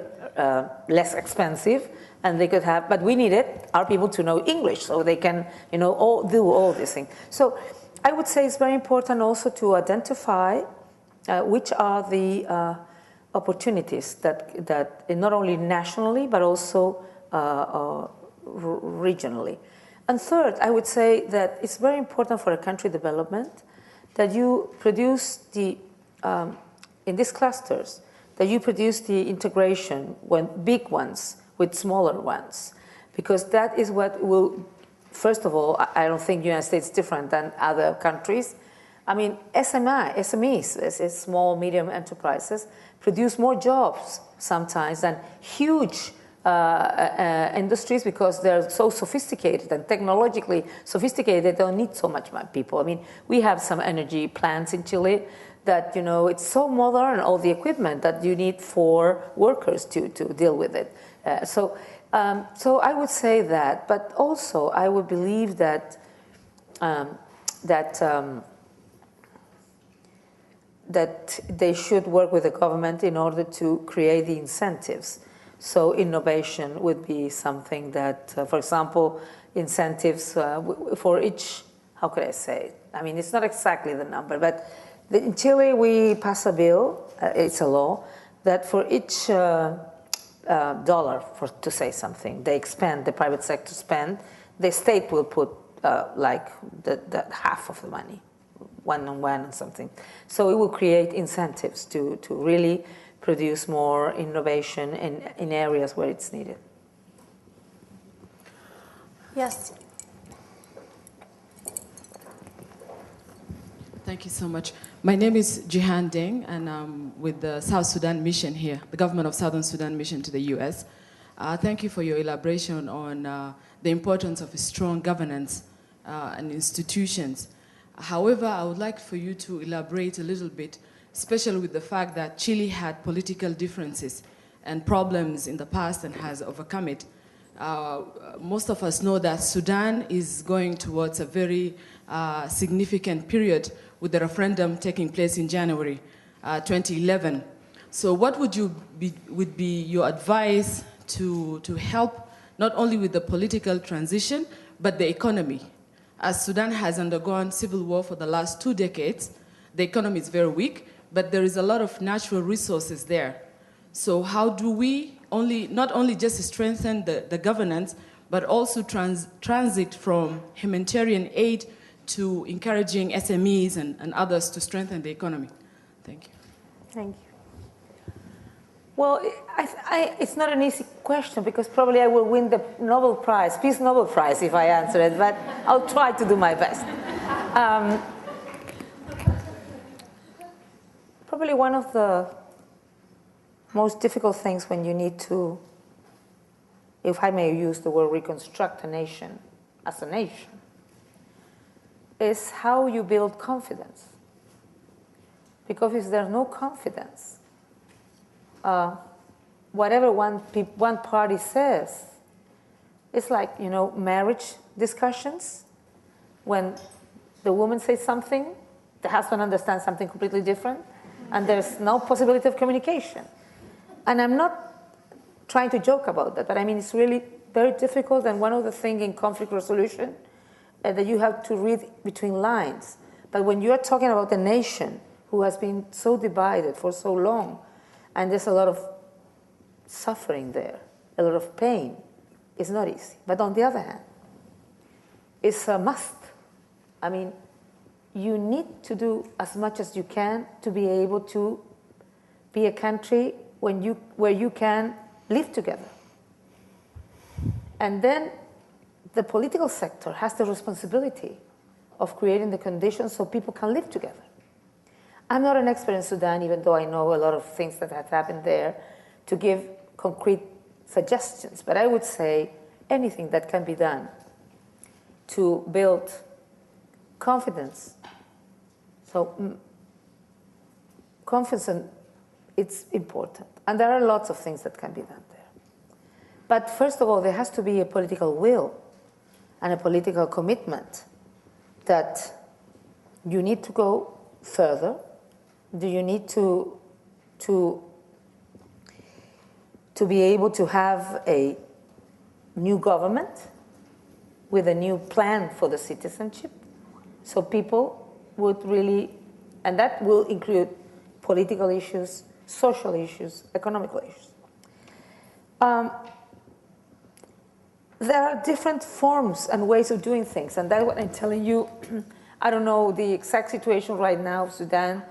less expensive, and they could have, but we needed our people to know English so they can, do all these things. So I would say it's very important also to identify which are the opportunities that not only nationally but also regionally. And third, I would say that it's very important for a country development that you produce the in these clusters, that you produce the integration when big ones with smaller ones, because that is what will. First of all, I don't think the United States is different than other countries. SMEs, small, medium enterprises, produce more jobs sometimes than huge industries because they're so sophisticated and technologically sophisticated, they don't need so much people. We have some energy plants in Chile that, it's so modern, all the equipment that you need for workers to deal with it. So I would say that, but also I would believe that that they should work with the government in order to create the incentives. So innovation would be something that, for example, incentives for each, how could I say it? I mean, it's not exactly the number, but in Chile we pass a bill, it's a law, that for each dollar, to say something, they expend, the private sector spend, the state will put like the half of the money, 1-on-1 or something. So it will create incentives to really produce more innovation in areas where it's needed. Yes. Thank you so much. My name is Jihan Deng, and I'm with the South Sudan Mission here, the government of Southern Sudan Mission to the U.S. Thank you for your elaboration on the importance of strong governance and institutions. However, I would like for you to elaborate a little bit, especially with the fact that Chile had political differences and problems in the past and has overcome it. Most of us know that Sudan is going towards a very significant period with the referendum taking place in January 2011. So what would be your advice to help not only with the political transition, but the economy? As Sudan has undergone civil war for the last 2 decades, the economy is very weak, but there is a lot of natural resources there. So how do we not only just strengthen the governance, but also transit from humanitarian aid to encouraging SMEs and others to strengthen the economy? Thank you. Thank you. Well, it's not an easy question because probably I will win the Nobel Prize, Peace Nobel Prize if I answer it, but I'll try to do my best. Probably one of the most difficult things when you need to, if I may use the word reconstruct a nation as a nation, is how you build confidence. Because if there's no confidence, whatever one party says, it's like, you know, marriage discussions. When the woman says something, the husband understands something completely different, and there's no possibility of communication. And I'm not trying to joke about that, but I mean, it's really very difficult, and one of the things in conflict resolution that you have to read between lines. But when you are talking about a nation who has been so divided for so long, and there's a lot of suffering there, a lot of pain, it's not easy. But on the other hand, it's a must. I mean, you need to do as much as you can to be able to be a country where you can live together. And then the political sector has the responsibility of creating the conditions so people can live together. I'm not an expert in Sudan, even though I know a lot of things that have happened there, to give concrete suggestions. But I would say anything that can be done to build confidence. So confidence, it's important. And there are lots of things that can be done there. But first of all, there has to be a political will and a political commitment that you need to go further. Do you need to be able to have a new government with a new plan for the citizenship? So people would really, and that will include political issues, social issues, economical issues. There are different forms and ways of doing things, and that's what I'm telling you. I don't know the exact situation right now of Sudan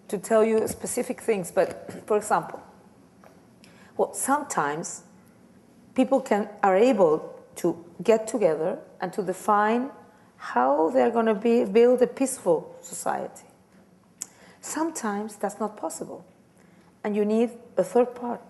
to tell you specific things, but for example, well, sometimes people are able to get together and to define how they're going to build a peaceful society. Sometimes that's not possible, and you need a third part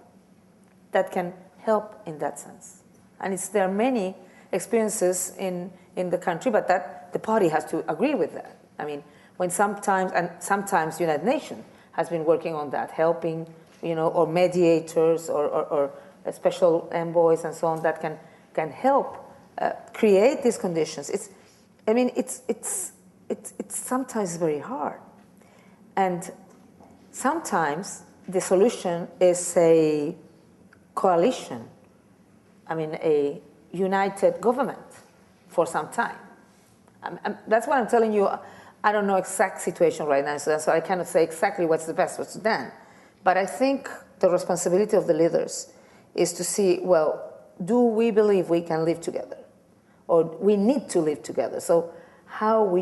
that can help in that sense. And there are many experiences in the country, but that the party has to agree with that. I mean, sometimes United Nations has been working on that, helping, or mediators or special envoys and so on that can help create these conditions. It's sometimes very hard, and sometimes the solution is a coalition. A united government for some time. That's why I'm telling you. I don't know exact situation right now, so I cannot say exactly what's the best for Sudan. But I think the responsibility of the leaders is to see, well, do we believe we can live together? Or we need to live together? So how we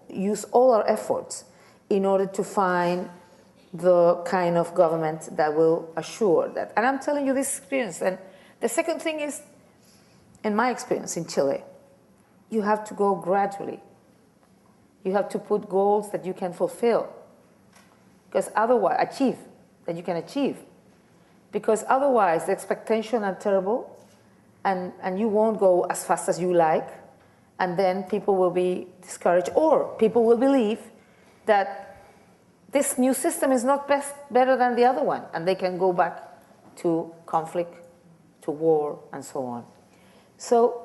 use all our efforts in order to find the kind of government that will assure that. And I'm telling you this experience. And the second thing is, in my experience in Chile, you have to go gradually. You have to put goals that you can fulfill, because otherwise, that you can achieve. Because otherwise, the expectations are terrible, and you won't go as fast as you like, and then people will be discouraged, or people will believe that this new system is not better than the other one, and they can go back to conflict, to war, and so on. So,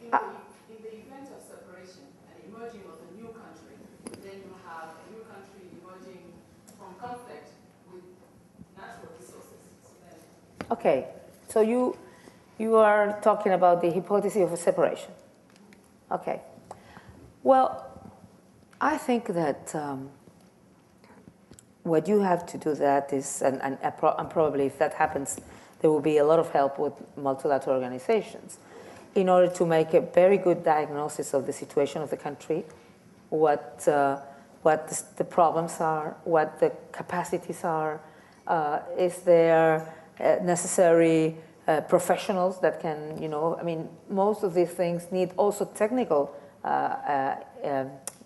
in the event of separation and emerging of a new country, then you have a new country emerging from conflict with natural resources. Okay, so you are talking about the hypothesis of a separation. Okay. Well, I think that what you have to do that is, and probably if that happens, there will be a lot of help with multilateral organizations in order to make a very good diagnosis of the situation of the country, what the problems are, what the capacities are, is there necessary professionals that can, most of these things need also technical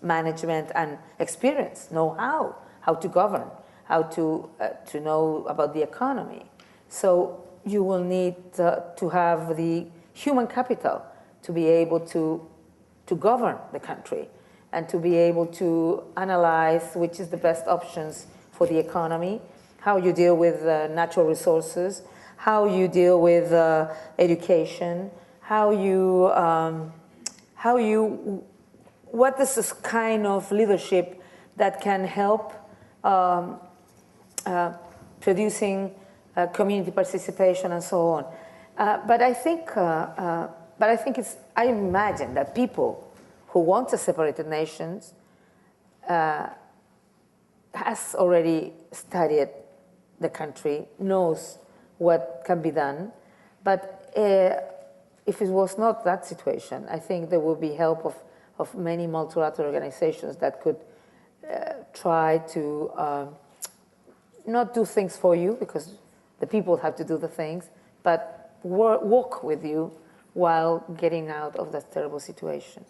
management and experience, know-how, how to govern, how to know about the economy. So you will need to have the human capital to be able to govern the country and to be able to analyze which is the best options for the economy, how you deal with natural resources, how you deal with education, what is this kind of leadership that can help producing community participation and so on. But I think I imagine that people who want a separated nations has already studied the country, knows what can be done. But if it was not that situation, I think there will be help of many multilateral organizations that could try to not do things for you, because the people have to do the things, but walk with you while getting out of that terrible situation.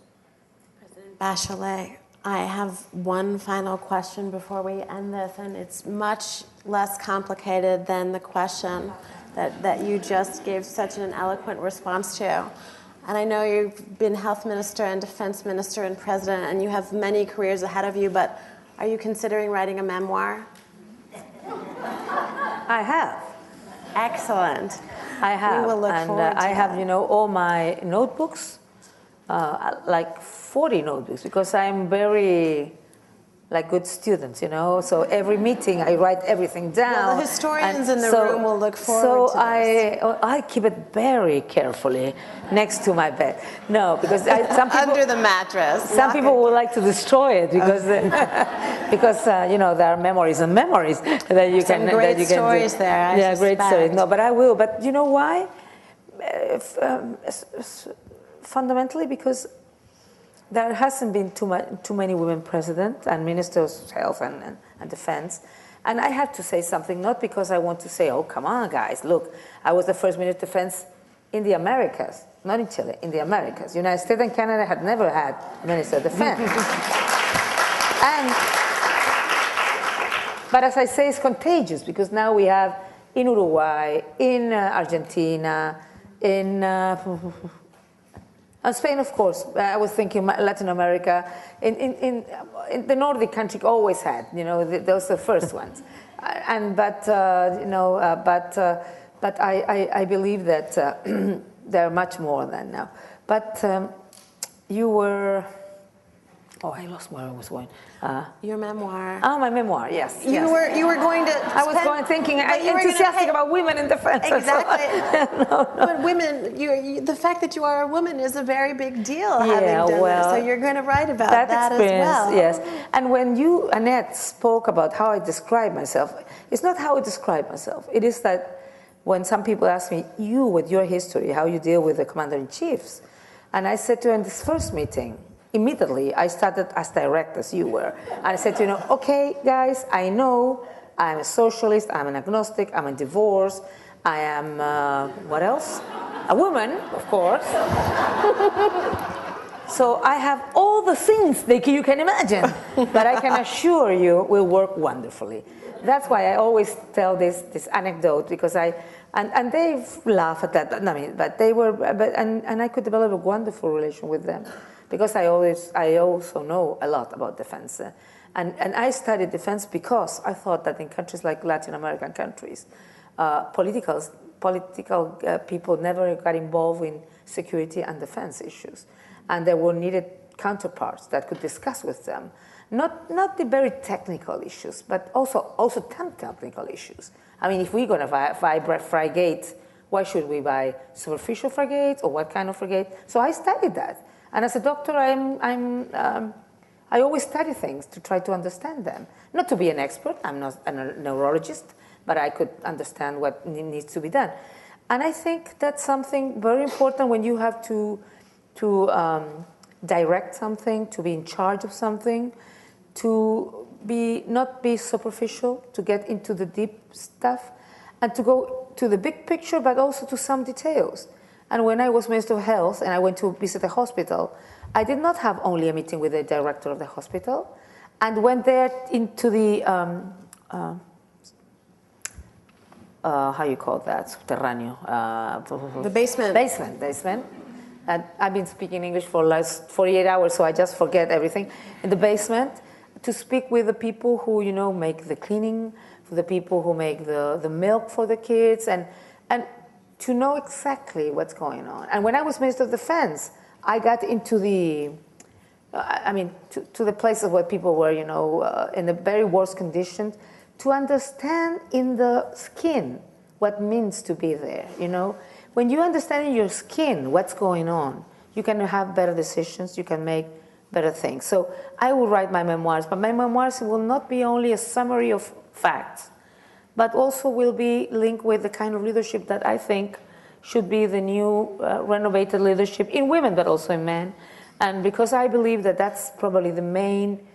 President Bachelet, I have one final question before we end this, and it's much less complicated than the question that you just gave such an eloquent response to. And I know you've been health minister and defense minister and president, and you have many careers ahead of you, but are you considering writing a memoir? I have. Excellent. I have. We will look forward to I have, that. all my notebooks, like 40 notebooks, because I'm very good students, So every meeting I write everything down. Well, the historians in the room will look forward to this. So I keep it very carefully next to my bed. No, because some people under the mattress. Some people would like to destroy it because because there are memories and memories that you Some can great that you can stories do. there. I Yeah, great suspect. stories. No, but I will. But you know why? Fundamentally, because there hasn't been too many women president and ministers of health and defense. And I have to say something, not because I want to say, oh, come on, guys, look, I was the first minister of defense in the Americas, not in Chile, in the Americas. United States and Canada had never had a minister of defense. But as I say, it's contagious, because now we have in Uruguay, in Argentina, in Spain, of course. I was thinking Latin America. In the Nordic country always had, those are the first ones. I believe that there are much more than now. But you were, oh, I lost where I was going. Your memoir. Oh, my memoir, yes. You were going to. I was thinking enthusiastic about women in defense. Exactly. No. But women, the fact that you are a woman is a very big deal. Yeah, having done well, this. So you're going to write about that as experience, well. Yes. And when you, Annette, spoke about how I describe myself, it's not how I describe myself. It is that when some people ask me, you with your history, how you deal with the commander-in-chiefs, and I said to her in this first meeting, immediately, I started as direct as you were. And I said, okay, guys, I know I'm a socialist, I'm an agnostic, I'm a divorce, I am, what else? A woman, of course. So I have all the things that you can imagine, but I can assure you will work wonderfully. That's why I always tell this anecdote, because and they laugh at that, but they were, and I could develop a wonderful relation with them. Because I also know a lot about defense. And I studied defense because I thought that in countries like Latin American countries, political people never got involved in security and defense issues. And there were needed counterparts that could discuss with them. Not the very technical issues, but also technical issues. I mean, if we're going to buy frigate, why should we buy superficial frigate, or what kind of frigate? So I studied that. And as a doctor, I always study things to try to understand them. Not to be an expert, I'm not a neurologist, but I could understand what needs to be done. And I think that's something very important when you have to direct something, to be in charge of something, to not be superficial, to get into the deep stuff, and to go to the big picture, but also to some details. And when I was Minister of Health and I went to visit a hospital, I did not have only a meeting with the director of the hospital, and went there into the, how you call that, subterráneo? The basement. Basement. And I've been speaking English for the last 48 hours, so I just forget everything. In the basement, to speak with the people who, make the cleaning, for the people who make the milk for the kids, and to know exactly what's going on. And when I was Minister of Defense, I got into the, to the places where people were, in the very worst conditions, to understand in the skin what it means to be there, When you understand in your skin what's going on, you can have better decisions, you can make better things. So I will write my memoirs, but my memoirs will not be only a summary of facts, but also will be linked with the kind of leadership that I think should be the new renovated leadership in women, but also in men. And because I believe that that's probably the main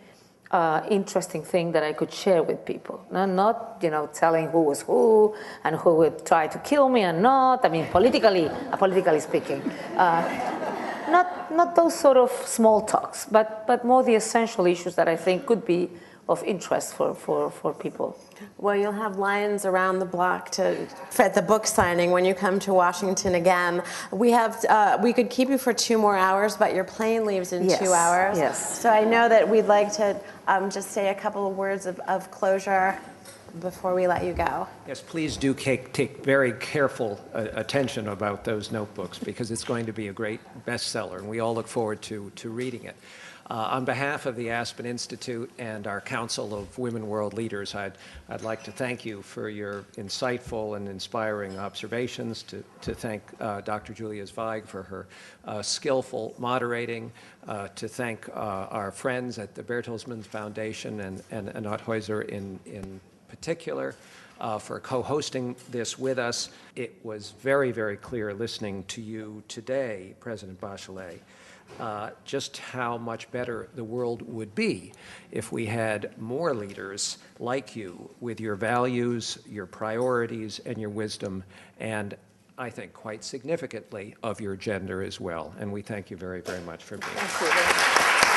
interesting thing that I could share with people. Not telling who was who and who would try to kill me and not. I mean, politically speaking. Not those sort of small talks, but more the essential issues that I think could be of interest for people. Well, you'll have lines around the block at the book signing when you come to Washington again. We could keep you for 2 more hours, but your plane leaves in 2 hours. Yes. So I know that we'd like to just say a couple of words of closure before we let you go. Yes, please do take very careful attention about those notebooks, because it's going to be a great bestseller, and we all look forward to reading it. On behalf of the Aspen Institute and our Council of Women World Leaders, I'd like to thank you for your insightful and inspiring observations, to thank Dr. Julia Sweig for her skillful moderating, to thank our friends at the Bertelsmann Foundation and Annette Heuser in particular for co-hosting this with us. It was very, very clear listening to you today, President Bachelet, just how much better the world would be if we had more leaders like you with your values, your priorities, and your wisdom, and I think quite significantly of your gender as well. And we thank you very, very much for being here. Thank you very much.